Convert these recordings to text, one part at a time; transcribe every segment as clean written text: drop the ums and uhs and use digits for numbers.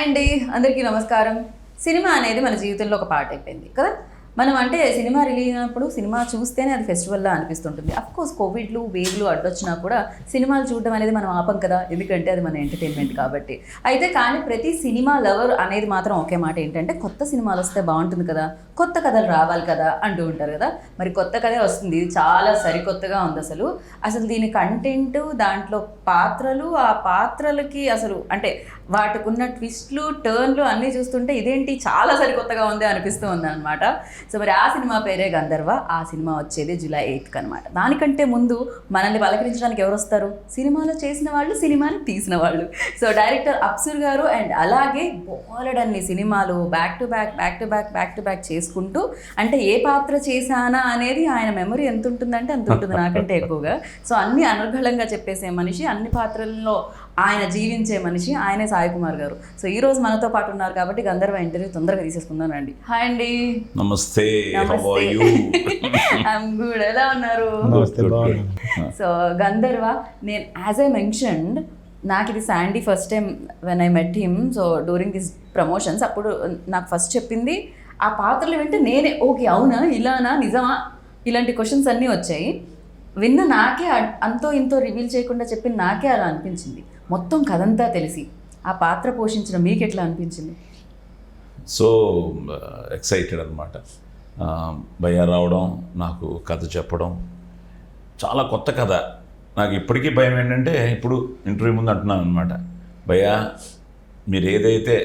Hi అండి, అందరికీ నమస్కారం. సినిమా అనేది మన జీవితంలో ఒక పార్ట్ అయిపోయింది కదా. మనం అంటే సినిమా రిలీజ్ అయినప్పుడు సినిమా చూస్తేనే అది ఫెస్టివల్లా అనిపిస్తుంటుంది. అఫ్కోర్స్ కోవిడ్లు వేవ్లు అడ్డొచ్చినా కూడా సినిమాలు చూడడం అనేది మనం ఆపం కదా, ఎందుకంటే అది మన ఎంటర్టైన్మెంట్ కాబట్టి. అయితే కానీ ప్రతి సినిమా లవర్ అనేది మాత్రం ఒకే మాట ఏంటంటే కొత్త సినిమాలు వస్తే బాగుంటుంది కదా, కొత్త కథలు రావాలి కదా అంటూ ఉంటారు కదా. మరి కొత్త కథే వస్తుంది, చాలా సరికొత్తగా ఉంది. అసలు దీని కంటెంట్, దాంట్లో పాత్రలు, ఆ పాత్రలకి అసలు అంటే వాటికున్న ట్విస్ట్లు టర్న్లు అన్నీ చూస్తుంటే ఇదేంటి చాలా సరికొత్తగా ఉంది అనిపిస్తూ ఉంది అనమాట. సో మరి ఆ సినిమా పేరే గంధర్వ. ఆ సినిమా వచ్చేది July 8th అనమాట. దానికంటే ముందు మనల్ని పలకరించడానికి ఎవరు వస్తారు? సినిమాలో చేసిన వాళ్ళు, సినిమాని తీసిన వాళ్ళు. సో డైరెక్టర్ అప్సర్ గారు అండ్ అలాగే బోలెడన్ని సినిమాలు బ్యాక్ టు బ్యాక్ చేసుకుంటూ, అంటే ఏ పాత్ర చేశానా అనేది ఆయన మెమరీ ఎంత ఉంటుందంటే అంత ఉంటుంది, నాకంటే ఎక్కువగా. సో అన్ని అనర్గళంగా చెప్పేసే మనిషి, అన్ని పాత్రల్లో ఆయన జీవించే మనిషి, ఆయనే సాయి కుమార్ గారు. సో ఈ రోజు మనతో పాటు ఉన్నారు కాబట్టి గంధర్వ ఇంటర్వ్యూ తొందరగా తీసేసుకుందాం రండి. హాయ్ అండి. నమస్తే. I'm good. ఎలా ఉన్నారు? సో గంధర్వ, నేను యాజ్ ఐ మెన్షన్డ్, నాకు ఇది Sandy first time when I met him. So during this promotions అప్పుడు నాకు ఫస్ట్ చెప్పింది ఆ పాత్రలు వింటే నేనే ఓకే అవునా, ఇలానా, నిజమా, ఇలాంటి క్వశ్చన్స్ అన్నీ వచ్చాయి. విన్న నాకే అంతో ఇంతో రివీల్ చేయకుండా చెప్పిన నాకే అలా అనిపించింది. మొత్తం కథంతా తెలిసి ఆ పాత్ర పోషించిన మీకు ఎట్లా అనిపించింది? సో ఎక్సైటెడ్ అనమాట. భయ్యా రావడం, నాకు కథ చెప్పడం, చాలా కొత్త కథ. నాకు ఇప్పటికీ భయం ఏంటంటే, ఇప్పుడు ఇంటర్వ్యూ ముందు అంటున్నాను అనమాట, భయ్యా మీరు ఏదైతే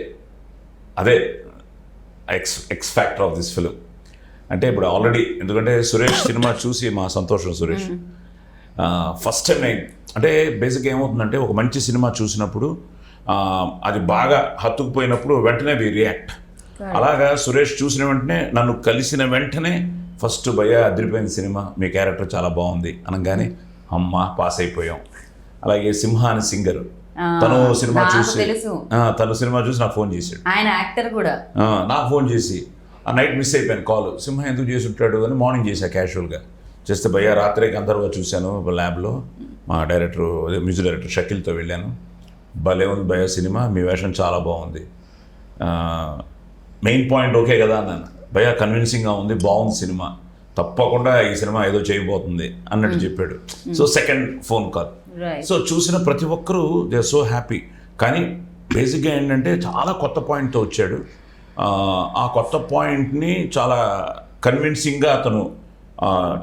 అదే X factor of this film అంటే ఇప్పుడు ఆల్రెడీ, ఎందుకంటే సురేష్ సినిమా చూసి మా సంతోషం సురేష్ ఫస్ట్ టైం అంటే బేసిక్గా ఏమవుతుందంటే, ఒక మంచి సినిమా చూసినప్పుడు అది బాగా హత్తుకుపోయినప్పుడు వెంటనే వి రియాక్ట్. అలాగా సురేష్ చూసిన వెంటనే, నన్ను కలిసిన వెంటనే ఫస్ట్ భయ్యా అదిరిపోయిన సినిమా, మీ క్యారెక్టర్ చాలా బాగుంది అనగానే అమ్మ పాస్ అయిపోయాం. అలాగే సింహ అని సింగర్, తను సినిమా చూసి నాకు ఫోన్ చేశాడు. ఆయన యాక్టర్ కూడా నాకు ఫోన్ చేసి, ఆ నైట్ మిస్ అయిపోయాను కాల్, సింహ ఎందుకు చేసి ఉంటాడు అని మార్నింగ్ చేశా క్యాజువల్గా. చేస్తే భయ్యా రాత్రే గంధర్వ చూశాను ల్యాబ్లో, మా డైరెక్టర్ మ్యూజిక్ డైరెక్టర్ షకీల్తో వెళ్ళాను. భలే ఉంది భయ్యా సినిమా, మీ వేషం చాలా బాగుంది, మెయిన్ పాయింట్ ఓకే కదా అన్నాను. భయ్యా కన్విన్సింగ్గా ఉంది, బాగుంది సినిమా, తప్పకుండా ఈ సినిమా ఏదో చేయబోతుంది అన్నట్టు చెప్పాడు. So second phone call. So చూసిన ప్రతి ఒక్కరూ దే ఆర్ సో హ్యాపీ. కానీ బేసిక్గా ఏంటంటే చాలా కొత్త పాయింట్తో వచ్చాడు. ఆ కొత్త పాయింట్ని చాలా కన్విన్సింగ్గా అతను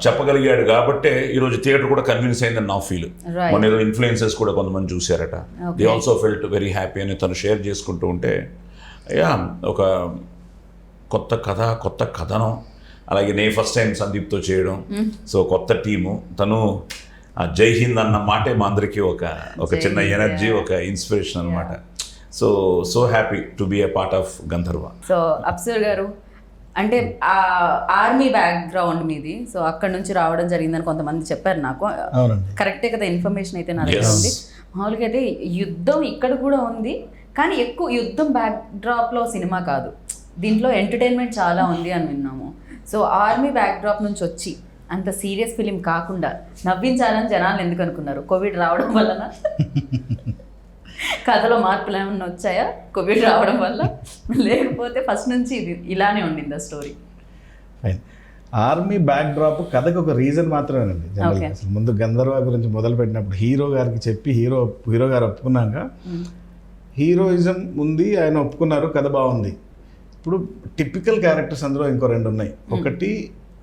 చెప్పగలిగాడు కాబట్టే ఈరోజు థియేటర్ కూడా కన్విన్స్ అయిందని నా ఫీల్. మన ఏదో ఇన్ఫ్లుయెన్సెస్ కూడా కొంతమంది చూశారట, they also felt very happy అని తను షేర్ చేసుకుంటూ ఉంటే, యా ఒక కొత్త కథ, కొత్త కథనం. అలాగే నేను ఫస్ట్ టైం సందీప్తో చేయడం, సో కొత్త టీము. తను జై హింద్ అన్న మాటే మా అందరికీ ఒక చిన్న ఎనర్జీ, ఒక ఇన్స్పిరేషన్ అనమాట. So happy to be A part of Gandharva. So అప్సర్ గారు అంటే ఆర్మీ బ్యాక్గ్రౌండ్ మీది, సో అక్కడ నుంచి రావడం జరిగిందని కొంతమంది చెప్పారు నాకు. కరెక్టే కదా? ఇన్ఫర్మేషన్ అయితే నా దగ్గర ఉంది. మామూలుగా అయితే యుద్ధం ఇక్కడ కూడా ఉంది, కానీ ఎక్కువ యుద్ధం బ్యాక్డ్రాప్లో సినిమా కాదు, దీంట్లో ఎంటర్టైన్మెంట్ చాలా ఉంది అని విన్నాము. సో ఆర్మీ బ్యాక్డ్రాప్ నుంచి వచ్చి అంత సీరియస్ ఫిలిం కాకుండా నవ్వించాలని జనాలు ఎందుకు అనుకున్నారు? కోవిడ్ రావడం వలన? కథలో మార్పులు ఏమన్నా వచ్చాయా కోవిడ్ రావడం వల్ల? లేకపోతే ఫస్ట్ నుంచి ఇది ఇలానే ఉండిందా స్టోరీ? ఆర్మీ బ్యాక్ డ్రాప్ కథకు ఒక రీజన్ మాత్రమేనండి. జనరల్గా అసలు ముందు గంధర్వ గురించి మొదలు పెట్టినప్పుడు హీరో గారికి చెప్పి హీరో గారు ఒప్పుకున్నాక, హీరోయిజం ఉంది, ఆయన ఒప్పుకున్నారు, కథ బాగుంది. ఇప్పుడు టిపికల్ క్యారెక్టర్స్ అందులో ఇంకో రెండు ఉన్నాయి. ఒకటి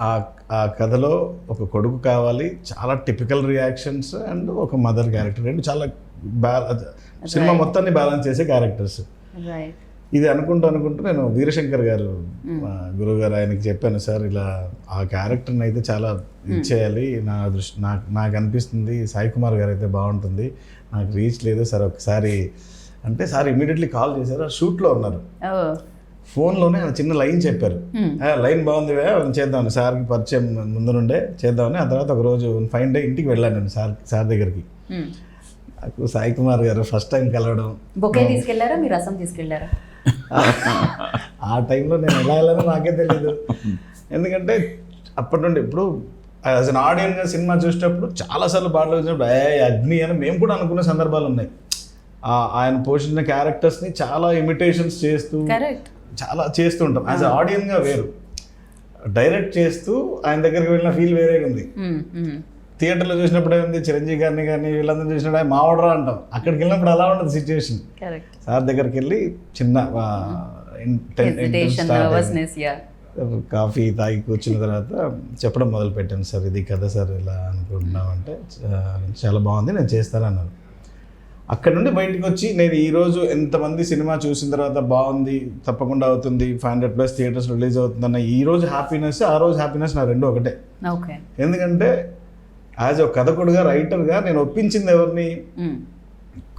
ఆ కథలో ఒక కొడుకు కావాలి, చాలా టిపికల్ రియాక్షన్స్, అండ్ ఒక మదర్ క్యారెక్టర్, రెండు చాలా సినిమా మొత్తాన్ని బ్యాలెన్స్ చేసే క్యారెక్టర్స్. ఇది అనుకుంటూ నేను వీరశంకర్ గారు, మా గురువు గారు, ఆయనకి చెప్పాను, సార్ ఇలా ఆ క్యారెక్టర్ని అయితే చాలా ఇచ్చేయాలి, నాకు అనిపిస్తుంది సాయి కుమార్ గారు అయితే బాగుంటుంది, నాకు రీచ్ లేదు సార్ ఒకసారి అంటే, సార్ ఇమీడియట్లీ కాల్ చేశారు. షూట్లో ఉన్నారు, ఫోన్లోనే చిన్న లైన్ చెప్పారు, లైన్ బాగుంది చేద్దామని, సార్కి పరిచయం ముందు నుండే చేద్దామని. ఆ తర్వాత ఒకరోజు ఫైన్ డే ఇంటికి వెళ్ళాను నేను సార్ దగ్గరికి. నాకు సాయి కుమార్ గారు ఫస్ట్ టైం కలవడం. బొకే తీసుకెళ్లారా, మీరు రసం తీసుకెళ్లారా? ఆ టైంలో నేను ఎలా వెళ్ళానో నాకే తెలియదు. ఎందుకంటే అప్పటి నుండి ఇప్పుడు యాజ్ అన్ ఆడియన్గా సినిమా చూసేటప్పుడు చాలాసార్లు బాటలో వచ్చినప్పుడు అగ్ని అని మేము కూడా అనుకునే సందర్భాలు ఉన్నాయి. ఆయన పోషించిన క్యారెక్టర్స్ని చాలా ఇమిటేషన్స్ చేస్తూ కరెక్ట్. చాలా చేస్తూ ఉంటాం యాజ్ ఆడియన్గా వేరు, డైరెక్ట్ చేస్తూ ఆయన దగ్గరికి వెళ్ళిన ఫీల్ వేరే ఉంది. థియేటర్లో చూసినప్పుడు ఏముంది, చిరంజీవి గారిని కానీ వీళ్ళందరూ చూసినప్పుడు ఆయన మావాడరా అంటాం, అక్కడికి వెళ్ళినప్పుడు అలా ఉంటుంది సిచ్యువేషన్. కరెక్ట్. సార్ దగ్గరికి వెళ్ళి చిన్న హెసిటేషన్, నర్వస్నెస్, యా. కాఫీ తాగి కూర్చున్న తర్వాత చెప్పడం మొదలు పెట్టాను, సార్ ఇది కదా సార్ ఇలా అనుకుంటున్నాం అంటే చాలా బాగుంది నేను చేస్తాను అన్నారు. అక్కడ నుండి బయటకు వచ్చి నేను ఈరోజు ఎంతమంది సినిమా చూసిన తర్వాత బాగుంది తప్పకుండా అవుతుంది 500+ థియేటర్స్ రిలీజ్ అవుతుందన్న ఈరోజు హ్యాపీనెస్, ఆ రోజు హ్యాపీనెస్ నా రెండు ఒకటే. ఓకే. ఎందుకంటే యాజ్ ఒక కథకుడుగా, రైటర్గా నేను ఒప్పించింది ఎవరిని,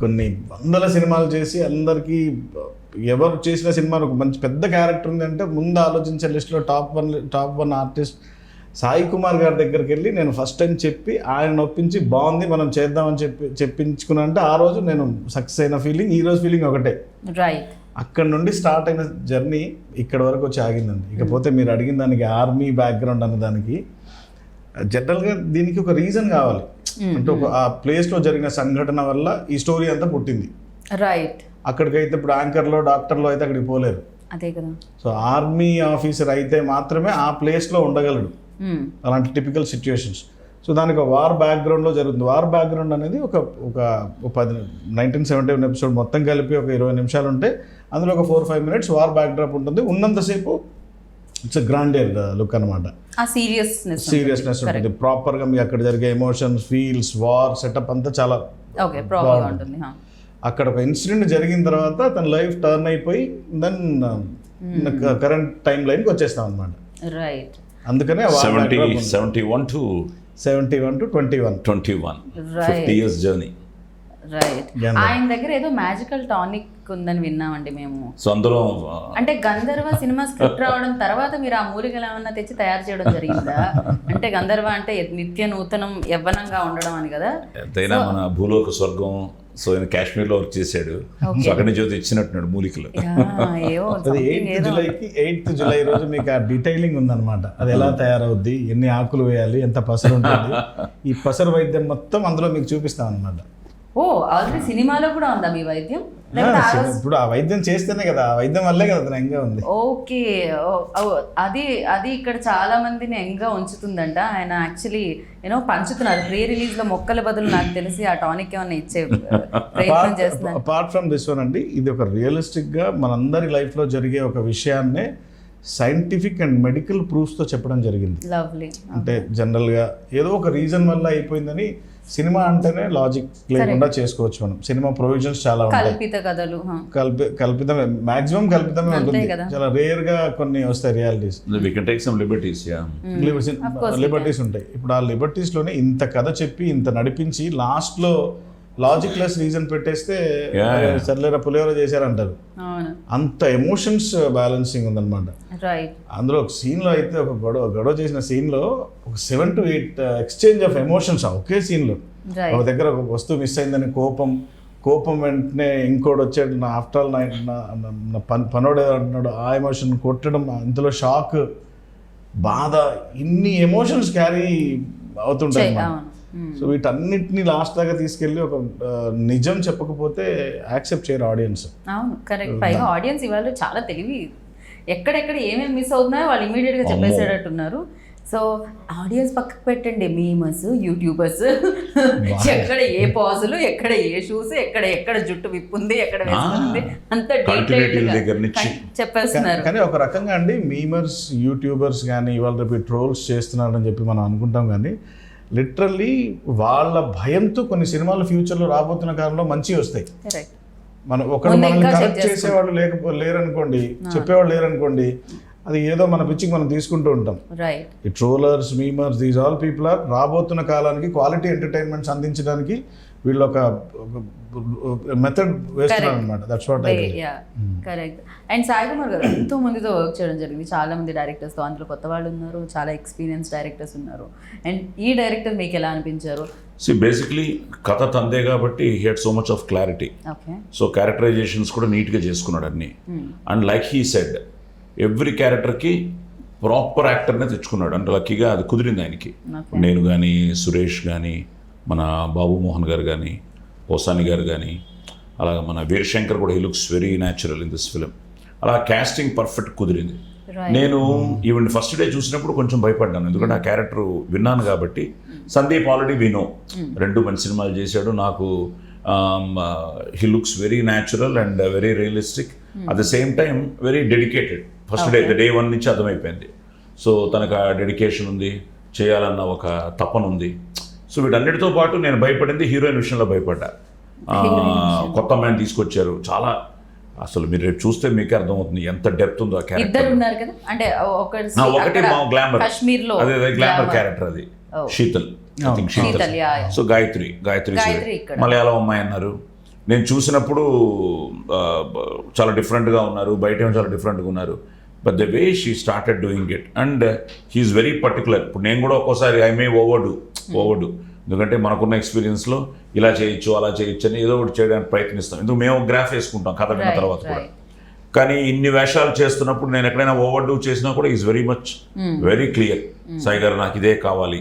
కొన్ని వందల సినిమాలు చేసి అందరికీ ఎవరు చేసిన సినిమాలో ఒక మంచి పెద్ద క్యారెక్టర్ ఉంది అంటే ముందు ఆలోచించే లిస్టులో top one artist Sai Kumar గారి దగ్గరికి వెళ్ళి నేను ఫస్ట్ టైం చెప్పి ఆయన ఒప్పించి బాగుంది మనం చేద్దామని చెప్పించుకున్నా అంటే ఆ రోజు నేను సక్సెస్ అయిన ఫీలింగ్, ఈ రోజు ఫీలింగ్ ఒకటే. రైట్. అక్కడ నుండి స్టార్ట్ అయిన జర్నీ ఇక్కడ వరకు వచ్చి ఆగిందండి. ఇకపోతే మీరు అడిగిన దానికి ఆర్మీ బ్యాక్గ్రౌండ్ అన్న దానికి జనరల్గా దీనికి ఒక రీజన్ కావాలి. అంటే ఒక ఆ ప్లేస్లో జరిగిన సంఘటన వల్ల ఈ స్టోరీ అంతా పుట్టింది. రైట్. అక్కడికైతే ఇప్పుడు యాంకర్లో డాక్టర్లో అయితే అక్కడికి పోలేరు. అదే కదా. సో ఆర్మీ ఆఫీసర్ అయితే మాత్రమే ఆ ప్లేస్లో ఉండగలడు అలాంటి టిపికల్ సిచ్యువేషన్స్. సో దానికి ఒక వార్ బ్యాక్గ్రౌండ్లో జరుగుతుంది. వార్ బ్యాక్గ్రౌండ్ అనేది ఒక 1971 ఎపిసోడ్ మొత్తం కలిపి ఒక 20 నిమిషాలు ఉంటే అందులో ఒక 4-5 minutes వార్ బ్యాక్డ్రాప్ ఉంటుంది. ఉన్నంతసేపు ఇట్స్ గ్రాండియర్ లుక్ అనమాట. ఆ సీరియస్నెస్ ఉంటుంది ప్రాపర్గా. మీకు అక్కడ జరిగే ఎమోషన్స్, ఫీల్స్, వార్ సెటప్ అంతా చాలా బాగుంటుంది. అక్కడ ఒక ఇన్సిడెంట్ జరిగిన తర్వాత తన లైఫ్ టర్న్ అయిపోయి దెన్ కరెంట్ టైం లైన్కి వచ్చేస్తాం అనమాట. రైట్. అందుకనే 71 to 21 50 years జర్నీ. రైట్. ఆయన దగ్గర ఏదో మ్యాజికల్ టానిక్ ఉందని విన్నామండి మేము. సో అందరూ అంటే గంధర్వ సినిమా స్క్రిప్ట్ రావడం తర్వాత మీరు ఆ మూలికలు ఏమన్నా తెచ్చి తయారు చేయడం జరిగిందా? అంటే గంధర్వ అంటే నిత్య నూతనం యవ్వనంగా ఉండడం అని కదా. ఎంతైనా మన భూలోక స్వర్గం. సో ఆయన కాశ్మీర్లో వర్క్ చేశాడు. సో అక్కడి నుంచి ఇచ్చినట్టున్నాడు మూలికలు. 8th జూలై రోజు మీకు ఆ డీటెయిలింగ్ ఉందన్నమాట. అది ఎలా తయారవుద్ది, ఎన్ని ఆకులు వేయాలి, ఎంత పసరు ఉంటుంది, ఈ పసరు వైద్యం మొత్తం అందులో మీకు చూపిస్తాం అనమాట. ఓ, ఆల్రెడీ సినిమాలో కూడా ఉందా మీ వైద్యం? ఇప్పుడు ఆ వైద్యం చేస్తేనే కదా, ఆ వైద్యం వల్లే కదా అతను యంగ్గా ఉంది. ఓకే. అది ఇక్కడ చాలా మందిని యంగ్గా ఉంచుతుందంట. ఆయన యాక్చువల్లీ పంచుతున్నారు ప్రీ రిలీజ్ లో మొక్కల బదులు. నాకు తెలిసి ఆ టానిక్ ఏమన్నా ఇచ్చే ప్రయత్నం చేస్తున్నారు. అపార్ట్ ఫ్రమ్ దిస్ వన్ అండి, ఇది ఒక రియలిస్టిక్ గా మనందరి లైఫ్ లో జరిగే ఒక విషయాన్నే సైంటిఫిక్ అండ్ మెడికల్ ప్రూఫ్స్తో చెప్పడం జరిగింది. లవ్లీ. అంటే జనరల్గా ఏదో ఒక రీజన్ వల్ల అయిపోయిందని సినిమా అంటేనే లాజిక్ లేకుండా చేసుకోవచ్చు మనం. సినిమా ప్రొవిజన్స్ చాలా ఉంటాయి. కల్పిత కథలు, కల్పితమే, మాక్సిమం కల్పితమే ఉంటుంది. చాలా రేర్ గా కొన్ని వస్తాయి రియాలిటీస్. లిబర్టీస్ ఉంటాయి. ఇప్పుడు ఆ లిబర్టీస్ లోనే ఇంత కథ చెప్పి ఇంత నడిపించి లాస్ట్ లో లాజిక్ లెస్ రీజన్ పెట్టేస్తే సర్లేరా పులిహోర చేశారంటారు. అంత ఎమోషన్స్ బ్యాలెన్సింగ్ ఉందన్నమాట. అందులో ఒక సీన్ లో అయితే ఒక గొడవ చేసిన సీన్ లో ఒక 7 to 8 ఎక్స్చేంజ్ ఆఫ్ ఎమోషన్స్ ఒకే సీన్ లో. ఒక దగ్గర ఒక వస్తువు మిస్ అయిందని కోపం వెంటనే ఇంకోటి వచ్చాడు, నా ఆఫ్టర్ ఆల్ నా పనోడే అంటున్నాడు, ఆ ఎమోషన్ కొట్టడం, ఇంతలో షాక్, బాధ, ఇన్ని ఎమోషన్స్ క్యారీ అవుతుంటాయి. సో వీటన్నిటిని లాస్ట్ దాకా తీసుకెళ్ళి ఒక నిజం చెప్పకపోతే యాక్సెప్ట్ చేయరు ఆడియన్స్. అవును, కరెక్ట్. పైగా ఆడియన్స్ ఇవాళ చాలా తెలివి, ఎక్కడెక్కడ ఏమేమి మిస్ అవుతున్నాయో వాళ్ళు ఇమీడియట్గా చెప్పేసేటట్టున్నారు. సో ఆడియన్స్ పక్కకు పెట్టండి, మీమర్స్, యూట్యూబర్స్, ఎక్కడ ఏ పాజులు, ఎక్కడ ఏ షూస్, ఎక్కడ జుట్టు విప్పుంది, ఎక్కడ వేసుకుంది, అంత చెప్పేస్తున్నారు. కానీ ఒక రకంగా అండి మీమర్స్, యూట్యూబర్స్ కానీ ఇవాళ రేపు ట్రోల్స్ చేస్తున్నారని చెప్పి మనం అనుకుంటాం, కానీ లిటరల్లీ వాళ్ళ భయంతో కొన్ని సినిమాలు ఫ్యూచర్లో రాబోతున్న కాలంలో మంచి వస్తాయి. మనం ఒకరు మనల్ని కరెక్ట్ చేసేవాళ్ళు లేరనుకోండి, చెప్పేవాళ్ళు లేరనుకోండి, అది ఏదో మన పిచ్చికి మనం తీసుకుంటూ ఉంటాం. ఈ trollers, memers, these all people are రాబోతున్న కాలానికి క్వాలిటీ ఎంటర్టైన్మెంట్స్ అందించడానికి వీళ్ళు ఒక మెథడ్ వేస్తున్నారు అనమాట. That's what I think. Correct. And Sai Kumar గారు ఎంతో మందితో వర్క్ చేయడం జరిగింది, చాలా మంది డైరెక్టర్స్తో. అందులో కొత్త వాళ్ళు ఉన్నారు, చాలా ఎక్స్పీరియన్స్ డైరెక్టర్స్ ఉన్నారు. అండ్ ఈ డైరెక్టర్ మీకు ఎలా అనిపించారు? బేసిక్లీ కథ తందే కాబట్టి he had so much of clarity. So characterisations కూడా నీట్గా చేసుకున్నాడు అన్ని. And like he said, every క్యారెక్టర్కి ప్రాపర్ యాక్టర్నే తెచ్చుకున్నాడు. అంటే లక్కీగా అది కుదిరింది ఆయనకి. నేను కానీ, సురేష్ కానీ, మన బాబు మోహన్ గారు కానీ, పోసాని గారు కానీ, అలాగే మన వీరశంకర్ కూడా he looks very natural in this film. అలా క్యాస్టింగ్ పర్ఫెక్ట్ కుదిరింది. నేను ఈవెన్ ఫస్ట్ డే చూసినప్పుడు కొంచెం భయపడ్డాను, ఎందుకంటే ఆ క్యారెక్టర్ విన్నాను కాబట్టి. సందీప్ ఆల్రెడీ వినో 2 మంచి సినిమాలు చేశాడు. నాకు he looks very natural and very realistic, at the same time very dedicated. First day 1 నుంచి అర్థమైపోయింది. సో తనకు ఆ డెడికేషన్ ఉంది, చేయాలన్న ఒక తపన ఉంది. సో వీటన్నిటితో పాటు నేను భయపడింది హీరోయిన్ విషయంలో భయపడ్డా. కొత్త అమ్మాయిని తీసుకొచ్చారు, చాలా అసలు మీరు రేపు చూస్తే మీకే అర్థమవుతుంది ఎంత డెప్త్ ఉందో ఆ క్యారెక్టర్. ఒకటి మా గ్లామర్, అదే గ్లామర్ క్యారెక్టర్, అది Sheetal, I think Sheetal. So Gayatri Malayalam అమ్మాయి అన్నారు. నేను చూసినప్పుడు చాలా డిఫరెంట్గా ఉన్నారు, బయట చాలా డిఫరెంట్గా ఉన్నారు. But the way she started doing it and he is very particular. ఇప్పుడు నేను కూడా ఒక్కోసారి ఐ మే ఓవర్డు, ఎందుకంటే మనకున్న ఎక్స్పీరియన్స్లో ఇలా చేయొచ్చు అలా చేయొచ్చు అని ఏదో ఒకటి చేయడానికి ప్రయత్నిస్తాం. ఎందుకు మేము గ్రాఫ్ వేసుకుంటాం కథ విన్న తర్వాత కూడా. కానీ ఇన్ని వేషాలు చేస్తున్నప్పుడు నేను ఎక్కడైనా ఓవర్డూ చేసినా కూడా is very much very clear, Sai గారు నాకు ఇదే కావాలి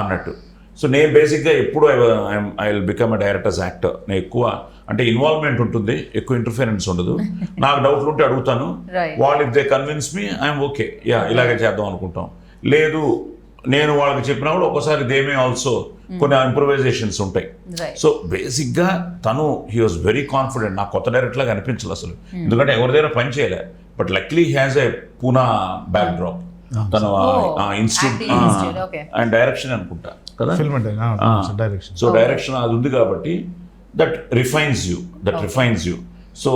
అన్నట్టు. సో నేను బేసిక్గా ఎప్పుడు I will become a directors actor. నేను ఎక్కువ అంటే ఇన్వాల్వ్మెంట్ ఉంటుంది, ఎక్కువ ఇంటర్ఫిరెన్స్ ఉండదు. నాకు డౌట్లు ఉంటే అడుగుతాను, వాళ్ళు if they convince me I'm okay, yeah ఇలాగే చేద్దాం అనుకుంటాం. లేదు నేను వాళ్ళకి చెప్పినప్పుడు ఒకసారి దే మే ఆల్సో కొన్ని ఇంప్రూవైజేషన్స్ ఉంటాయి. సో బేసిక్గా తను హీ వాజ్ వెరీ కాన్ఫిడెంట్. నాకు కొత్త డైరెక్టర్ లాగా అనిపించలేదు అసలు, ఎందుకంటే ఎవరి దగ్గర పని చేయలే. But లక్లీ has a Poona back drop. తను ఇన్స్టిట్యూట్ అండ్ డైరెక్షన్ అనుకుంటా కదా, డైరెక్షన్. సో డైరెక్షన్ అది ఉంది కాబట్టి that refines you. So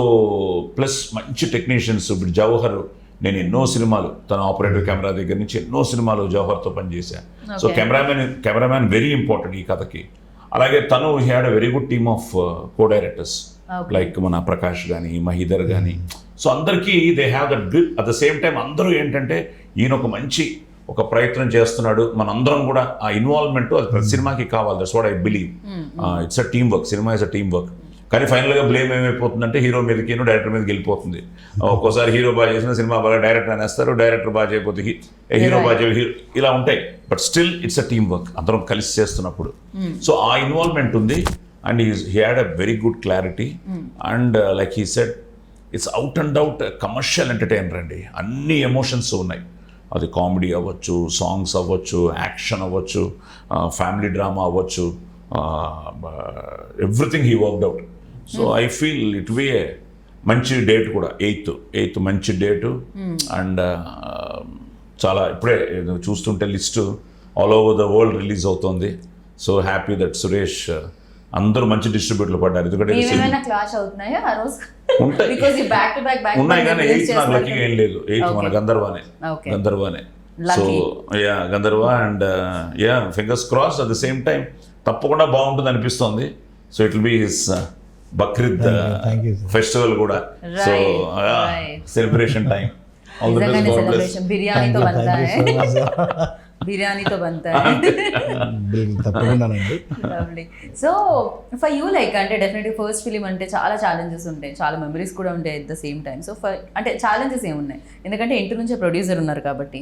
plus మంచి టెక్నీషియన్స్. ఇప్పుడు జవహర్, నేను ఎన్నో సినిమాలు తన ఆపరేటివ్ కెమెరా దగ్గర నుంచి ఎన్నో సినిమాలు జవహర్తో పనిచేశాను. సో కెమెరామ్యాన్ వెరీ ఇంపార్టెంట్ ఈ కథకి. అలాగే తను he had a very good team of co directors like మన ప్రకాష్ కానీ మహీధర్ కానీ. సో అందరికీ they have that grip. At the same time అందరూ ఏంటంటే ఈయన ఒక ప్రయత్నం చేస్తున్నాడు, మనందరం కూడా ఆ ఇన్వాల్వ్మెంట్ అది ప్రతి సినిమాకి కావాలి. That's what I believe. It's a team work, cinema is a team work. కానీ ఫైనల్గా బ్లేమ్ ఏమైపోతుందంటే హీరో మీదకి డైరెక్టర్ మీదకి వెళ్ళిపోతుంది. ఒక్కోసారి హీరో బాగా చేసిన సినిమా బాగా డైరెక్టర్ అనేస్తారు, డైరెక్టర్ బాగా చేయకపోతే హీరో బాగా చేయ, ఇలా ఉంటాయి. But still it's a team work, అందరం కలిసి చేస్తున్నప్పుడు. సో ఆ ఇన్వాల్వ్మెంట్ ఉంది. And he had a very good clarity. And like he said it's out and out commercial entertainer అండి. అన్ని ఎమోషన్స్ ఉన్నాయి. అది కామెడీ అవ్వచ్చు, సాంగ్స్ అవ్వచ్చు, యాక్షన్ అవ్వచ్చు, ఫ్యామిలీ డ్రామా అవ్వచ్చు, everything he worked out. So I feel it be a మంచి date కూడా, 8th మంచి డేటు. అండ్ చాలా ఇప్పుడే చూస్తుంటే list all over the world release అవుతుంది. సో హ్యాపీ దట్ సురేష్ అందరూ మంచి డిస్ట్రిబ్యూటర్లు పడ్డారు. ఎందుకంటే ఉన్నాయి కానీ 8th నాకు లక్కీగా ఏం లేదు. 8th మన గంధర్వానే. So Gandharva and fingers cross. At the same time తప్పకుండా బాగుంటుంది అనిపిస్తోంది. So it will be his Bakrid festival కూడా. So celebration time. బిర్యానీతో సో ఫర్ యూ లైక్ అంటే డెఫినెట్లీ ఫస్ట్ ఫిలిం అంటే చాలా ఛాలెంజెస్ ఉంటాయి, చాలా మెమరీస్ కూడా ఉంటాయి at the same time. So అంటే ఛాలెంజెస్ ఏమున్నాయి? ఎందుకంటే ఇంటి నుంచే ప్రొడ్యూసర్ ఉన్నారు కాబట్టి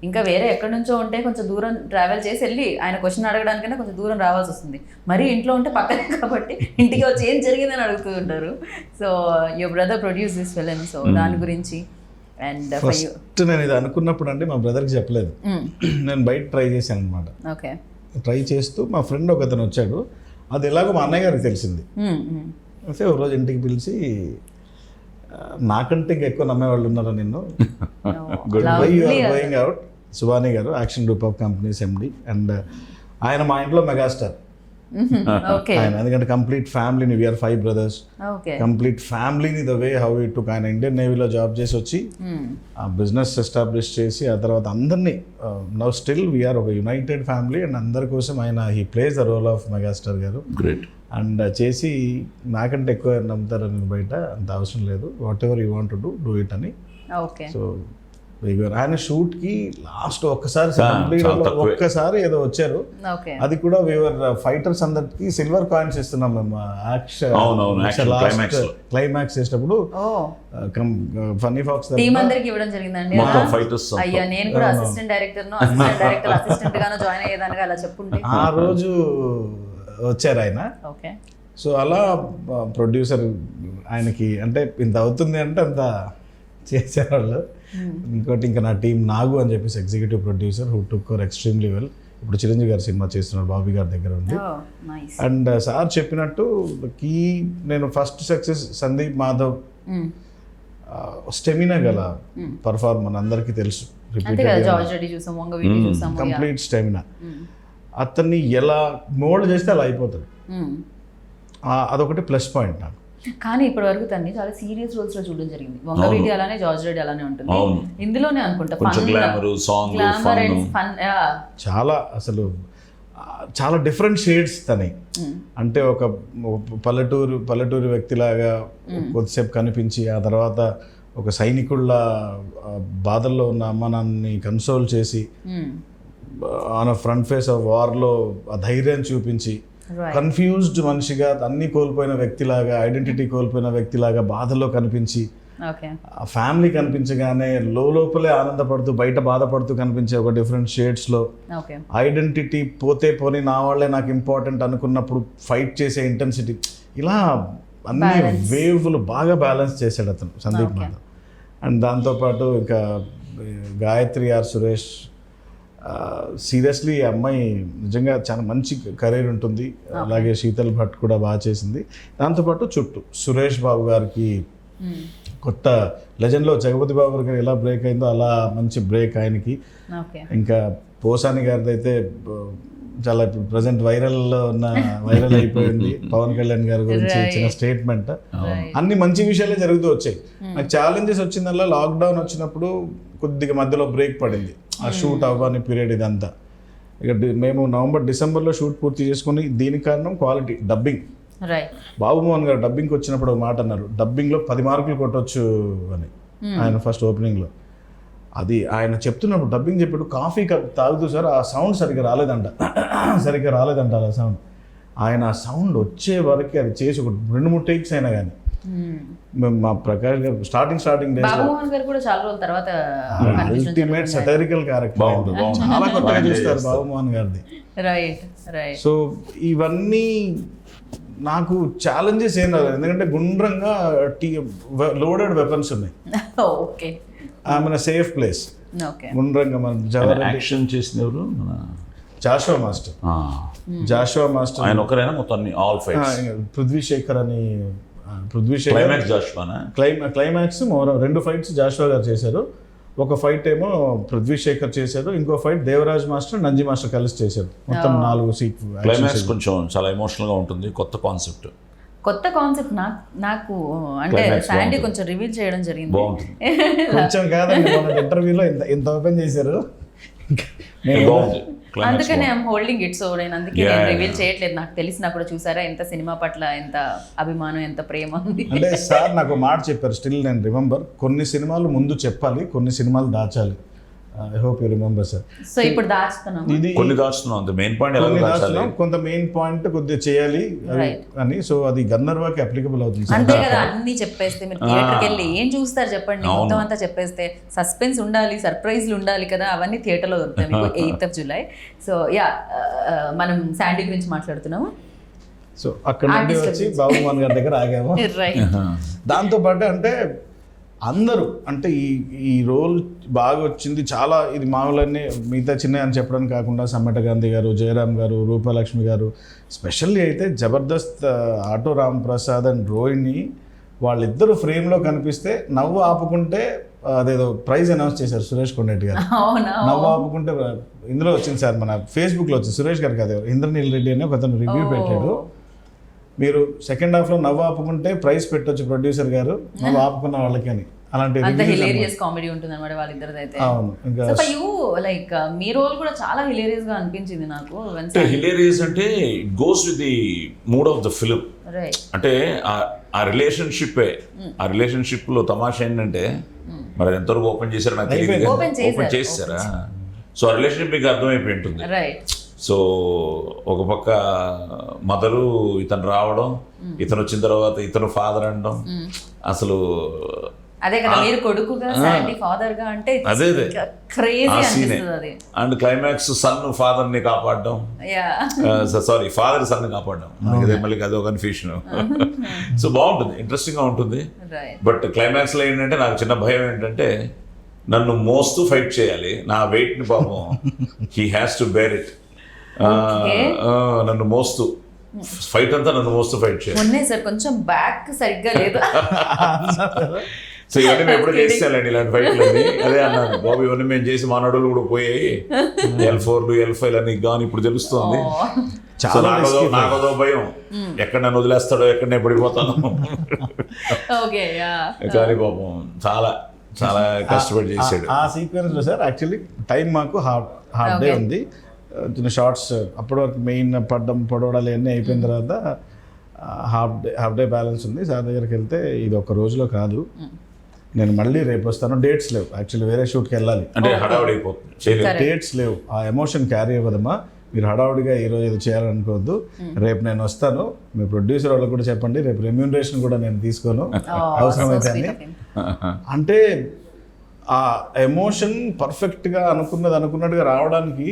ఇంకా వేరే ఎక్కడి నుంచో ఉంటే కొంచెం దూరం ట్రావెల్ చేసి వెళ్ళి ఆయన క్వశ్చన్ అడగడానికైనా కొంచెం దూరం రావాల్సి వస్తుంది. మరీ ఇంట్లో ఉంటే పక్కనే కాబట్టి ఇంటికి వచ్చి ఏం జరిగిందని అడుగుతూ ఉంటారు. So your brother produce this film, so దాని గురించి. అండ్ ఫస్ట్ నేను ఇది అనుకున్నప్పుడు అంటే మా బ్రదర్కి చెప్పలేదు, నేను బయట ట్రై చేశాను అనమాట. ఓకే, ట్రై చేస్తూ మా ఫ్రెండ్ ఒక అతను వచ్చాడు. అది ఎలాగో మా అన్నయ్య గారికి తెలిసింది. అయితే ఒక రోజు ఇంటికి పిలిచి, నాకంటే ఇంకా ఎక్కువ నమ్మేవాళ్ళు ఉన్నారా నిన్ను, గోయింగ్ అవుట్. సుబానీ గారు action group of companies MD. And ఆయన మా ఇంట్లో మెగాస్టార్ ఆయన, ఎందుకంటే కంప్లీట్ ఫ్యామిలీని, వీఆర్ 5 brothers, కంప్లీట్ ఫ్యామిలీని the way how it took. ఆయన ఇండియన్ నేవీలో జాబ్ చేసి వచ్చి ఆ బిజినెస్ ఎస్టాబ్లిష్ చేసి ఆ తర్వాత అందరినీ నౌ స్టిల్ వీఆర్ ఒక యునైటెడ్ ఫ్యామిలీ. అండ్ అందరి కోసం ఆయన he plays the role of megastar garu. And చేసి నాకంటే ఎక్కువ నమ్ముతారని బయట అంత అవసరం లేదు, whatever you want to do it అని. సో ఆయన షూట్ కి లాస్ట్ ఒక్కసారి ఏదో వచ్చారు, అది కూడా వీవర్ ఫైటర్స్ అందరికి సిల్వర్ కాయిన్స్ ఇస్తున్నాం మేము. క్లైమాక్స్ చేసినప్పుడు ఫన్నీ ఫాక్స్ అందరికి ఇవ్వడం జరిగిందండి. అయ్యా నేను కూడా అసిస్టెంట్ డైరెక్టర్ అసిస్టెంట్ గాను జాయిన్ అయ్యేదానిగా అలా చెప్పుంటే ఆ రోజు వచ్చారు ఆయన. సో అలా ప్రొడ్యూసర్ ఆయనకి అంటే ఇంత అవుతుంది అంటే అంత చేసేవాళ్ళు. ఇంకోటి ఇంకా నా టీం నాగు అని చెప్పేసి executive producer who took over extremely well. ఇప్పుడు చిరంజీవి గారు సినిమా చేస్తున్నారు బాబీ గారి దగ్గర ఉంది. నైస్. అండ్ సార్ చెప్పినట్టు కీ నేను first success Sandeep Madhav stamina గల పర్ఫార్మర్ అందరికీ తెలుసు. అంతే కదా, జార్జ్ రెడ్డి చూసాం, వంగ వీడి చూసాం. Complete stamina. అతన్ని ఎలా మోల్డ్ చేస్తే అలా అయిపోతాడు. అదొకటి ప్లస్ పాయింట్ నాకు. కానీ ఇప్పటి వరకు తన్ని చాలా సీరియస్ రోల్స్ లో చూడడం జరిగింది. వంగ వీడి అలానే, జార్జ్ రెడ్డి అలానే ఉంటుంది. ఇందులోనే అనుకుంటా ఫన్. చాలా అసలు చాలా డిఫరెంట్ షేడ్స్ తనే. అంటే ఒక పల్లెటూరు వ్యక్తిలాగా కొద్దిసేపు కనిపించి ఆ తర్వాత ఒక సైనికుళ్ళ బాధల్లో ఉన్న అమ్మ నాన్నని కన్సోల్ చేసి ఆన్ ఫ్రంట్ ఫేస్ ఆఫ్ వార్లో ఆ ధైర్యం చూపించి కన్ఫ్యూజ్డ్ మనిషిగా అన్ని కోల్పోయిన వ్యక్తిలాగా, ఐడెంటిటీ కోల్పోయిన వ్యక్తిలాగా బాధల్లో కనిపించి, ఆ ఫ్యామిలీ కనిపించగానే లోపలే ఆనందపడుతూ బయట బాధపడుతూ కనిపించే ఒక డిఫరెంట్ షేడ్స్లో, ఐడెంటిటీ పోతే పోనీ నా వాళ్ళే నాకు ఇంపార్టెంట్ అనుకున్నప్పుడు ఫైట్ చేసే ఇంటెన్సిటీ, ఇలా అన్ని వేవ్లు బాగా బ్యాలెన్స్ చేశాడు అతను సందీప్ మాధవ్. అండ్ దాంతోపాటు ఇంకా గాయత్రి ఆర్ సురేష్, సీరియస్లీ ఈ అమ్మాయి నిజంగా చాలా మంచి కెరీర్ ఉంటుంది. అలాగే శీతల్ భట్ కూడా బాగా చేసింది. దాంతోపాటు చుట్టూ సురేష్ బాబు గారికి కొత్త లెజెండ్లో జగపతి బాబు గారికి ఎలా బ్రేక్ అయిందో అలా మంచి బ్రేక్ ఆయనకి. ఇంకా పోసాని గారిది అయితే చాలా ఇప్పుడు ప్రజెంట్ వైరల్ అయిపోయింది. పవన్ కళ్యాణ్ గారి గురించి ఇచ్చిన స్టేట్మెంట్, అన్ని మంచి విషయాలే జరుగుతూ వచ్చాయి. నాకు ఛాలెంజెస్ వచ్చిందల్లా లాక్డౌన్ వచ్చినప్పుడు కొద్దిగా మధ్యలో బ్రేక్ పడింది. ఆ షూట్ అవ్వని పీరియడ్ ఇదంతా. ఇక మేము నవంబర్ డిసెంబర్లో షూట్ పూర్తి చేసుకుని, దీనికి కారణం క్వాలిటీ డబ్బింగ్. బాబు మోహన్ గారు డబ్బింగ్కి వచ్చినప్పుడు ఒక మాట అన్నారు, డబ్బింగ్లో 10 మార్కులు కొట్టవచ్చు అని. ఆయన ఫస్ట్ ఓపెనింగ్లో అది ఆయన చెప్తున్నప్పుడు, డబ్బింగ్ చెప్పాడు, కాఫీ తాగుతూ సార్ ఆ సౌండ్ సరిగ్గా రాలేదంట అలా సౌండ్. ఆయన ఆ సౌండ్ వచ్చే వరకు అది చేసి ఒక 2-3 టేక్స్ అయినా కానీ మా ప్రకాష్ గారు starting days ultimate satirical character చాలా కొత్తగా చూస్తారు బాబు మోహన్ గారిది. సో ఇవన్నీ నాకు ఛాలెంజెస్ ఏం రాలేదు, ఎందుకంటే గుండ్రంగా లోడెడ్ వెపన్స్ ఉన్నాయి. ఆమె సేఫ్ ప్లేస్ గుండ్రంగా. మనం యాక్షన్ చేసిన ఎవరు? జాషువా మాస్టర్ ఆయన ఒకరైనా మొత్తం ఆల్ ఫైట్స్. పృథ్వీ శేఖర్ అని, క్లైమాక్స్ 2 ఫైట్స్ జాషువా గారు చేశారు. ఒక ఫైట్ ఏమో పృథ్వీ శేఖర్ చేశారు, ఇంకో ఫైట్ దేవరాజ్ మాస్టర్, నంజీ మాస్టర్ కలిసి చేశారు. మొత్తం 4 సీక్వెన్స్. క్లైమాక్స్ కొంచెం చాలా ఎమోషనల్గా ఉంటుంది. కొత్త కాన్సెప్ట్ నాకు అంటే శాండీ కొంచెం రివీల్ చేయడం జరిగింది. కొంచెం కాదండి, ఇంటర్వ్యూలో ఇంత ఓపెన్ చేశారు, అందుకనే ఐఎమ్ హోల్డింగ్ ఇట్. సో నేను అందుకే రివీల్ చేయట్లేదు. నాకు తెలిసినా కూడా చూసారా ఎంత సినిమా పట్ల ఎంత అభిమానం, ఎంత ప్రేమ ఉంది. అంటే సార్ నాకు మాట చెప్పారు, స్టిల్ నేను రిమెంబర్, కొన్ని సినిమాలు ముందు చెప్పాలి, కొన్ని సినిమాలు దాచాలి. I hope you remember sir. So ఇప్పుడు దాచుతున్నాం, కొంత మెయిన్ పాయింట్ కొద్దిగా చేయాలి అని. సో అది గంధర్వకి అప్లికబుల్ అవుతుంది. అంతే కదా, అన్ని చెప్పేస్తే మీరు థియేటర్కి వెళ్ళి ఏం చూస్తారు చెప్పండి, మొత్తం అంతా చెప్పేస్తే సస్పెన్స్ ఉండాలి, సర్ప్రైజ్లు ఉండాలి కదా, అవన్నీ థియేటర్లో దొరుకుతాయి మీకు 8th జూలై. సో మనం శాండీ గురించి మాట్లాడుతున్నాము. సో అక్కడ నుండి వచ్చి బాబు మోహన్ గారి దగ్గర ఆగాము. దాంతోపాటు అంటే అందరూ అంటే ఈ రోల్ బాగా వచ్చింది చాలా. ఇది మామూలన్నీ మిగతా చిన్న అని చెప్పడానికి కాకుండా సమ్మట గాంధీ గారు, జయరామ్ గారు, రూపలక్ష్మి గారు, స్పెషల్లీ అయితే జబర్దస్త్ ఆటో రాంప్రసాద్ అండ్ రోహిణి వాళ్ళిద్దరూ ఫ్రేమ్లో కనిపిస్తే నవ్వు ఆపుకుంటే అదేదో ప్రైజ్ అనౌన్స్ చేశారు సురేష్ కొండరెడ్డి గారు. నవ్వు ఆపుకుంటే ఇందులో వచ్చింది సార్, మన ఫేస్బుక్లో వచ్చింది. సురేష్ గారు కాదు, ఇంద్రనీల్ రెడ్డి అని ఒక అతను రివ్యూ పెట్టాడు, మీరు సెకండ్ హాఫ్లో నవ్వు ఆపుకుంటే ప్రైజ్ పెట్టొచ్చు ప్రొడ్యూసర్ గారు, నవ్వు ఆపుకున్న వాళ్ళకి అని. అలాంటి హిలేరియస్ కామెడీ ఉంటుంది అన్నమాట వాళ్ళిద్దరిదైతే. లైక్ మీ రోల్ కూడా చాలా హిలేరియస్ గా అనిపించింది నాకు. హిలేరియస్ అంటే it goes with the mood of the film. అంటే ఆ రిలేషన్షిప్ లో తమాషా ఏంటంటే, మరి ఎంతవరకు ఓపెన్ చేశారో నాకు తెలియదు, ఓపెన్ చేస్తారా? సో ఆ రిలేషన్షిప్ మీకు అర్థమైపోయి ఉంటుంది. సో ఒక పక్క మదరు ఇతను రావడం, ఇతను వచ్చిన తర్వాత ఇతను ఫాదర్ అనడం, అసలు అదే కదా మీరు కొడుకుగా శాండీ ఫాదర్ గా అంటే అదే క్రేజీ ఆ సీనే అనిపిస్తుంది అది. అండ్ క్లైమాక్స్ సన్ ఫాదర్ని కాపాడడం, యా సారీ ఫాదర్ సన్ని కాపాడడం, మనకి మళ్ళీ అదో కన్ఫ్యూషన్. సో బాగుంటుంది, ఇంట్రెస్టింగ్గా ఉంటుంది. రైట్. బట్ క్లైమాక్స్లో ఏంటంటే నాకు చిన్న భయం ఏంటంటే నన్ను మోస్తూ ఫైట్ చేయాలి, నా వెయిట్ని పాపం he has to bear it. నన్ను మోస్తూ ఫైట్ అంతా నన్ను మోస్తూ ఫైట్ చేయాలి. ఉన్నాయి సార్ కొంచెం బ్యాక్ సరిగ్గా లేదు. సో ఇవన్నీ మేము ఎప్పుడు చేసేయాలండి ఇలాంటి ఫైట్లన్నీ. అదే అన్నాను బాబు, ఇవన్నీ మేము చేసి మా నడువులు కూడా పోయాయి, L4లు L5లు అని కానీ ఇప్పుడు తెలుస్తుంది. సో నాకదో భయం, ఎక్కడ నన్ను వదిలేస్తాడో, ఎక్కడ నేను పడిపోతాను. Okay yeah. కానీ పాపం చాలా చాలా కష్టపడి చేసాడు. ఆ సీక్వెన్స్ లో సార్ యాక్చువల్లీ టైం మాకు హాఫ్ డే ఉంది, చిన్న షార్ట్స్ అప్పటి వరకు మెయిన్ పొడవడాలు అన్నీ అయిపోయిన తర్వాత హాఫ్ డే బ్యాలెన్స్ ఉంది. సార్ దగ్గరికి వెళ్తే ఇది ఒక రోజులో కాదు, నేను మళ్ళీ రేపు వస్తాను, డేట్స్ లేవు, యాక్చువల్లీ వేరే షూట్కి వెళ్ళాలి అంటే హడావుడి అయిపోతుంది, డేట్స్ లేవు, ఆ ఎమోషన్ క్యారీ అవ్వదమ్మా, మీరు హడావుడిగా ఈరోజు ఏదో చేయాలనుకోవద్దు, రేపు నేను వస్తాను, మీ ప్రొడ్యూసర్ వాళ్ళకి కూడా చెప్పండి, రేపు రెమ్యూనరేషన్ కూడా నేను తీసుకోను అవసరమైతే అని. అంటే ఆ ఎమోషన్ పర్ఫెక్ట్గా అనుకున్నట్టుగా రావడానికి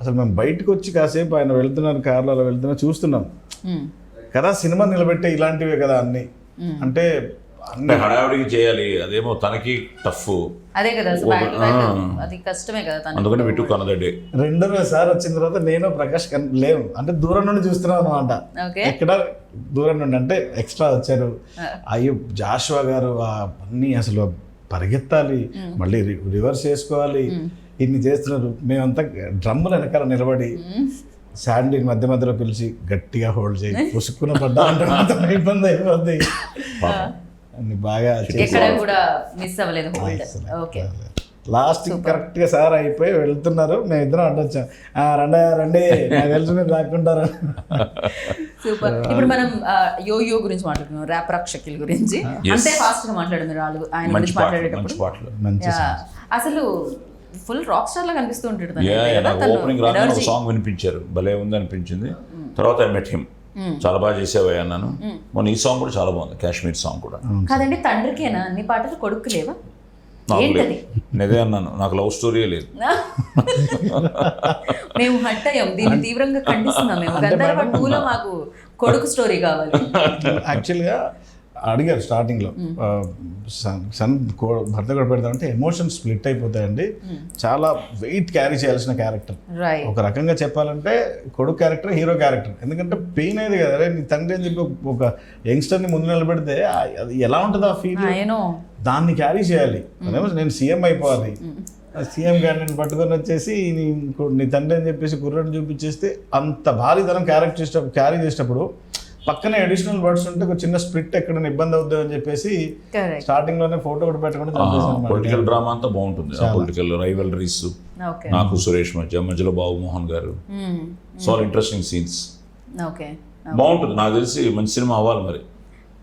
అసలు మేము బయటకు వచ్చి కాసేపు ఆయన వెళ్తున్నారు కార్లో అలా వెళ్తున్నా చూస్తున్నాం కదా, సినిమా నిలబెట్టే ఇలాంటివే కదా అన్ని. అంటే హడావుడికి చేయాలి, అదేమో తనకి టఫ్, అదే కదా అది కష్టమే కదా తనకి. అందుకని విట్టు కనదడే. రెండోసారి వచ్చిన తర్వాత నేను ప్రకాష్ లేవు, అంటే దూరం నుండి చూస్తున్నాం అనమాట, ఎక్కడ దూరం నుండి అంటే ఎక్స్ట్రా వచ్చారు. అయ్యో జాషువా గారు అన్నీ అసలు పరిగెత్తాలి, మళ్ళీ రివర్స్ చేసుకోవాలి, ఇన్ని చేస్తున్నారు. మేమంతా డ్రమ్ముల వెనకాల నిలబడి శాండీ మధ్య మధ్యలో పిలిచి గట్టిగా హోల్డ్ చేయి, పుసుక్కున పడ్డా అంటే ఇబ్బంది అయిపోద్ది. బాగా కూడా మిస్ అవ్వలేదు. ఓకే లాస్ట్ కరెక్ట్ గా సార్ అయిపోయి వెళ్తున్నారు, మేము ఇద్దరం అడ్డొచ్చాం, రండి నాకు తెలుసు మీరు రాకుంటారు. సూపర్. ఇప్పుడు మనం యో గురించి మాట్లాడుతున్నాం, ర్యాప్ రక్షకుల గురించి. అంతే ఫాస్ట్ గా మాట్లాడు మీరు ఆయన గురించి మాట్లాడేటప్పుడు. అసలు ఫుల్ రాక్ స్టార్ లా కనిపిస్తూ ఉంటాడు. ఓపెనింగ్ రాగానే ఒక సాంగ్ వినిపించారు, భలే ఉంది అనిపించింది. తర్వాత ఐ మెట్ హిమ్, చాలా బాగా చేసేవా అన్నాను. మొన్న ఈ సాంగ్ కూడా చాలా బాగుంది, కాశ్మీర్ సాంగ్ కూడా. కాదండి తండ్రికేనా అన్ని పాటలు, కొడుకు లేవా? నేనే అన్నాను, నాకు లవ్ స్టోరీయే లేదు. మేము హట్ అయ్యాం, దీన్ని తీవ్రంగా ఖండిస్తున్నాం. మేము గంధర్వ 2లో మాకు కొడుకు స్టోరీ కావాలి. యాక్చువల్గా అడిగారు స్టార్టింగ్లో, సన్ భర్త కూడా పెడతామంటే ఎమోషన్స్ స్ప్లిట్ అయిపోతాయండి, చాలా వెయిట్ క్యారీ చేయాల్సిన క్యారెక్టర్. ఒక రకంగా చెప్పాలంటే కొడుకు క్యారెక్టర్ హీరో క్యారెక్టర్, ఎందుకంటే పెయిన్ అయ్యేది కదా, నీ తండ్రి అని చెప్పి ఒక యంగ్స్టర్ని ముందు నిలబెడితే అది ఎలా ఉంటుంది ఆ ఫీల్, దాన్ని క్యారీ చేయాలి. అదేమో నేను సీఎం అయిపోవాలి, సీఎం గారిని పట్టుకొని వచ్చేసి నీ తండ్రి అని చెప్పేసి కుర్రని చూపించేస్తే అంత భారీతనం క్యారీ చేసేటప్పుడు పక్కనే అడిషనల్ వర్డ్స్ ఉంటే ఒక చిన్న స్ప్లిట్ ఎక్కడ ఇబ్బంది అవుతుంది అని చెప్పేసి స్టార్టింగ్ లోనే ఫోటో కూడా పెట్టకుండా పొలిటికల్ డ్రామా అంతా బాగుంటుంది. పొలిటికల్ రైవలరీస్, నాకు సురేష్ మధ్యలో బాబు మోహన్ గారు, సో ఇంట్రెస్టింగ్ సీన్స్ బాగుంటుంది. నాకు తెలిసి మంచి సినిమా అవ్వాలి, మరి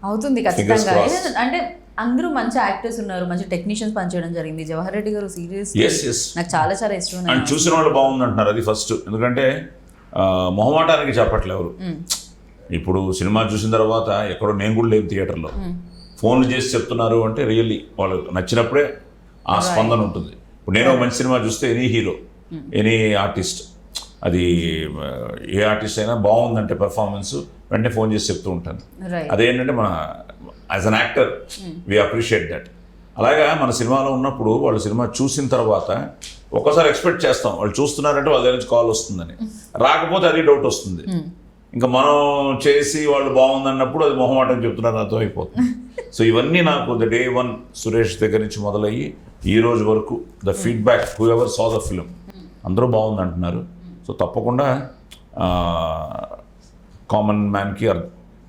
అవుతుంది ఖచ్చితంగా. అంటే అందరూ మంచి యాక్టర్స్ ఉన్నారు, మంచి టెక్నీషియన్స్ పనిచేయడం జరిగింది. జవహర్ రెడ్డి గారు సీరియస్ నాకు చాలా చాలా ఇష్టం, అండ్ చూసిన వాళ్ళు బాగుంది అంటున్నారు. అది ఫస్ట్, ఎందుకంటే మొహమాటానికి చెప్పట్లే ఎవరు. ఇప్పుడు సినిమా చూసిన తర్వాత ఎక్కడో నేను కూడా లేదు థియేటర్లో, ఫోన్లు చేసి చెప్తున్నారు అంటే రియల్లీ వాళ్ళకి నచ్చినప్పుడే ఆ స్పందన ఉంటుంది. ఇప్పుడు నేను మంచి సినిమా చూస్తే ఎనీ హీరో, ఎనీ ఆర్టిస్ట్, అది ఏ ఆర్టిస్ట్ అయినా బాగుందంటే పెర్ఫార్మెన్స్ వెంటనే ఫోన్ చేసి చెప్తూ ఉంటాను. అదేంటంటే మన as an actor we appreciate that. అలాగా మన సినిమాలో ఉన్నప్పుడు వాళ్ళు సినిమా చూసిన తర్వాత ఒక్కోసారి ఎక్స్పెక్ట్ చేస్తాం, వాళ్ళు చూస్తున్నారంటే వాళ్ళ దగ్గర నుంచి కాల్ వస్తుందని, రాకపోతే అది డౌట్ వస్తుంది. ఇంకా మనం చేసి వాళ్ళు బాగుందన్నప్పుడు అది మొహమాటం చెప్తున్నారు అర్థం అయిపోతుంది. సో ఇవన్నీ నాకు ద డే వన్ సురేష్ దగ్గర నుంచి మొదలయ్యి ఈ రోజు వరకు the feedback, who ever saw the film, అందరూ బాగుంది అంటున్నారు. సో తప్పకుండా కామన్ మ్యాన్కి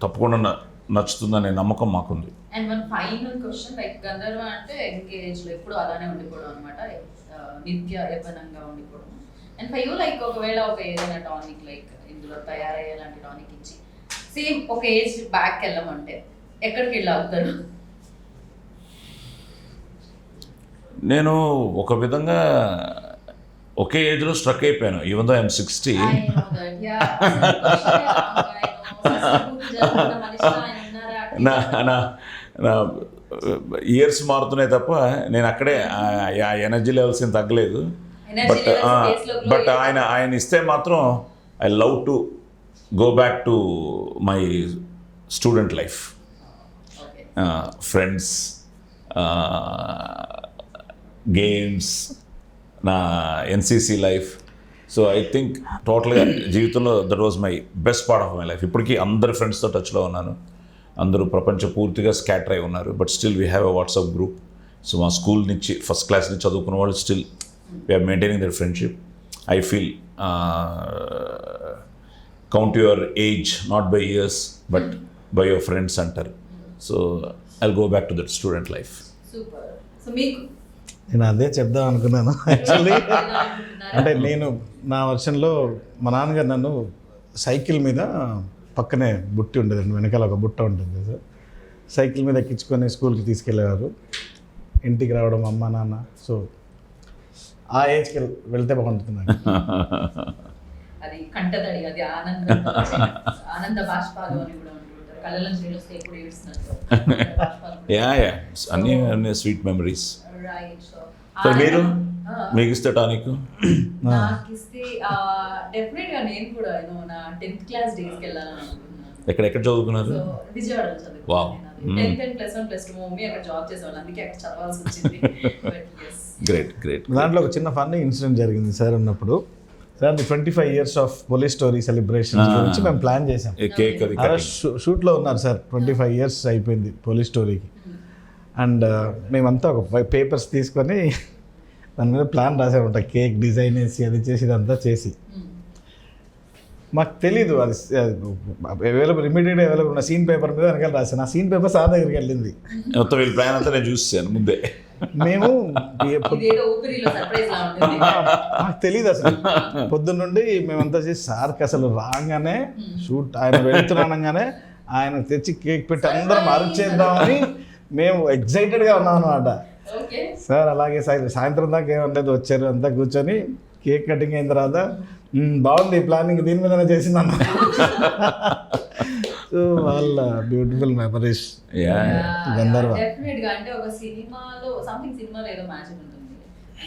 తప్పకుండా నచ్చుతుందనే నమ్మకం మాకుంది. And one final question, like Gandharva అంటే ఎంగేజ్ లో ఎప్పుడు అలానే ఉండిపోవడం అనమాట, నిత్య యవ్వనంగా ఉండిపోవడం. అండ్ ఫర్ యూ లైక్ ఒకవేళ ఒక ఏదైనా టానిక్ లైక్ ఇందులో తయారయ్యేలాంటి టానిక్ ఇచ్చి సేమ్ ఒక ఏజ్ బ్యాక్ వెళ్ళమంటే ఎక్కడికి వెళ్ళి అవుతారు? నేను ఒక విధంగా ఒకే ఏజ్లో స్ట్రక్ అయిపోయాను, ఈవెన్ దో ఐఎమ్ 60. ఇయర్స్ మారుతున్నాయి తప్ప నేను అక్కడే ఆ ఎనర్జీ లెవెల్స్ ఏం తగ్గలేదు. Energy బట్ levels face లో glow బట్ ఆయన ఇస్తే మాత్రం I love to go back to my student life, Okay. Friends, games, నా NCC life. So I think టోటల్గా జీవితంలో that was my best part of my life. ఇప్పటికీ అందరు ఫ్రెండ్స్తో టచ్లో ఉన్నాను, అందరూ ప్రపంచం పూర్తిగా స్కాటర్ అయి ఉన్నారు. But still we have a WhatsApp group. So మా స్కూల్ నుంచి ఫస్ట్ క్లాస్ నుంచి చదువుకున్న వాళ్ళు still we are maintaining their friendship. I feel count your age not by years but by your friends అంటారు. So I'll go back to that student life. Super. So మీకు నేను అదే చెప్దాం అనుకున్నాను యాక్చువల్లీ. అంటే నేను నా వర్షన్లో మా నాన్నగారు నన్ను సైకిల్ మీద పక్కనే బుట్టి ఉండేది, వెనకాల ఒక బుట్ట ఉంటుంది సార్, సైకిల్ మీద ఎక్కించుకొని స్కూల్కి తీసుకెళ్ళేవారు, ఇంటికి రావడం అమ్మ నాన్న. సో ఆ ఏజ్కి వెళ్తే బాగుంటుంది నాకు. అది కంటదడి, అది ఆనంద బాష్పాలు అని కూడా అంటుంటారు. కళ్ళలో నీళ్ళు వస్తే ఎప్పుడు ఏడుస్తున్నట్టు యా అన్నీ స్వీట్ మెమరీస్. రైట్. సో మీరు మీకు ఇస్తే టానిక్? నాకు ఇస్తే డెఫినెట్ గా నేను కూడా నా 10th క్లాస్ డేస్కి వెళ్ళాలని అనుకుంటున్నాను. ఎక్కడ చదువుకున్నారు? సో విజయవాడలో Wow. చదువుకున్నాను. 10th and +1 +2 మా మమ్మీ అక్కడ జాబ్ చేసేవాళ్ళు, అందుకే అక్కడ చదవాల్సి వచ్చింది. But yes. గ్రేట్. దాంట్లో ఒక చిన్న ఫన్నీ ఇన్సిడెంట్ జరిగింది సార్ ఉన్నప్పుడు. Sir 25 years of police story celebrations గురించి మేము ప్లాన్ చేసాం. కేక్ అది అలా షూట్లో ఉన్నారు సార్, 25 years అయిపోయింది పోలీస్ స్టోరీకి. అండ్ మేమంతా ఒక పేపర్స్ తీసుకొని దాని మీద ప్లాన్ రాసామంట, కేక్ డిజైన్ వేసి అది చేసి ఇదంతా చేసి. మాకు తెలీదు అది ఇమీడియట్ అవైలబుల్ ఉన్న సీన్ పేపర్ మీద వెనకాల రాశాను. ఆ సీన్ పేపర్ సార్ దగ్గరికి వెళ్ళింది. మొత్తం వీళ్ళ ప్లాన్ అంతా నేను చూసాను ముందే. మేము ఇదేదో ఊపిరిలో సర్ప్రైజ్ లా ఉంటుంది. మాకు తెలియదు అసలు. పొద్దున్న నుండి మేమంతా చేసి సార్కి అసలు రాగానే షూట్ ఆయన వెళ్తున్నానగానే ఆయన తెచ్చి కేక్ పెట్టి అందరం అరిచేద్దామని మేము ఎగ్జైటెడ్గా ఉన్నాం అనమాట. ఓకే. సార్ అలాగే సాయంత్రం దాకా ఏమనలేదు, వచ్చారు అంతా కూర్చొని కేక్ కటింగ్ అయిన తర్వాత బాగుంది ప్లానింగ్ దీని మీదనే చేసిందన్న. సో వాళ్ళ బ్యూటిఫుల్ మెమరీస్. గంధర్వ డెఫినెట్ గా అంటే ఒక సినిమాలో సంథింగ్ సినిమాలో ఏదో మ్యాజిక్ ఉంటుంది,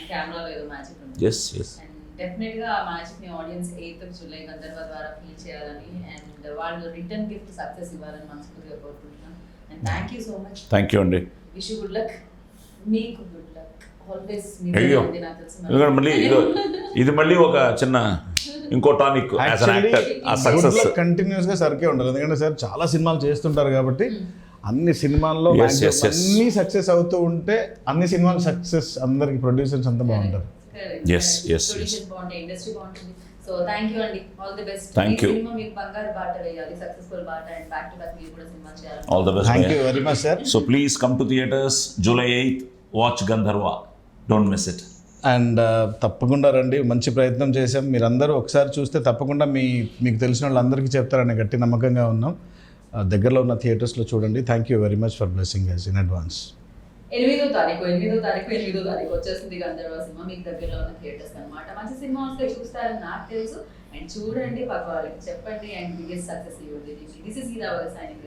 కెమెరాలో ఏదో మ్యాజిక్ ఉంటుంది. ఎస్ అండ్ డెఫినెట్ గా ఆ మ్యాజిక్ ని ఆడియన్స్ 8th జూలై గంధర్వ ద్వారా ఫీల్ చేయాలని అండ్ వాళ్ళు రిటర్న్ గిఫ్ట్ సక్సెస్ ఇవ్వాలని మనస్ఫూర్తిగా కోరుకుంటున్నాను. And thank you so much. Thank you అండి. Wish you good luck. మీకు గుడ్ లక్ ఆల్వేస్. అయ్యో నాకు తెలుసు మళ్ళీ ఇది మళ్ళీ ఒక చిన్న ఇంకో టానిక్ యాజ్ అన్ యాక్టర్. ఆ సక్సెస్ కంటిన్యూస్ గా సరికే ఉండాలి, ఎందుకంటే సార్ చాలా సినిమాలు చేస్తుంటారు కాబట్టి అన్ని సినిమాల్లో అన్ని సక్సెస్ అవుతూ ఉంటే అన్ని సినిమాలు సక్సెస్, అందరికి ప్రొడ్యూసర్స్ అంతా బాగుంటారు. Yes. బాగుంటాయి, ఇండస్ట్రీ బాగుంటుంది. సో థ్యాంక్ యూ అండి, all the best. Thank you. Cinema మీకు బంగారు బాట వేయాలి, సక్సెస్ఫుల్ బాట, అండ్ బ్యాక్ టు బ్యాక్ మీరు కూడా సినిమా చేయాలి. All the best. Thank you very much sir. So please come to theatres July 8th. Watch Gandharva, don't miss it. And తప్పకుండా రండి, మంచి ప్రయత్నం చేసాం. మీరందరూ ఒకసారి చూస్తే తప్పకుండా మీకు తెలిసిన వాళ్ళందరికీ చెప్తారని గట్టి నమ్మకంగా ఉన్నాం. దగ్గరలో ఉన్న థియేటర్స్లో చూడండి. Thank you very much for blessing us in advance. 8వ తారీఖు వచ్చేసింది గంధర్వ సినిమా మీకు దగ్గరలో ఉన్న థియేటర్స్ అన్నమాట. మంచి సినిమా వస్తే చూస్తారని నాకు తెలుసు. అండ్ చూడండి, పక్క వాళ్ళకి చెప్పండి. అండ్ బిగ్గెస్ట్ సక్సెస్ ఇవ్వండి. This is Geeta signing.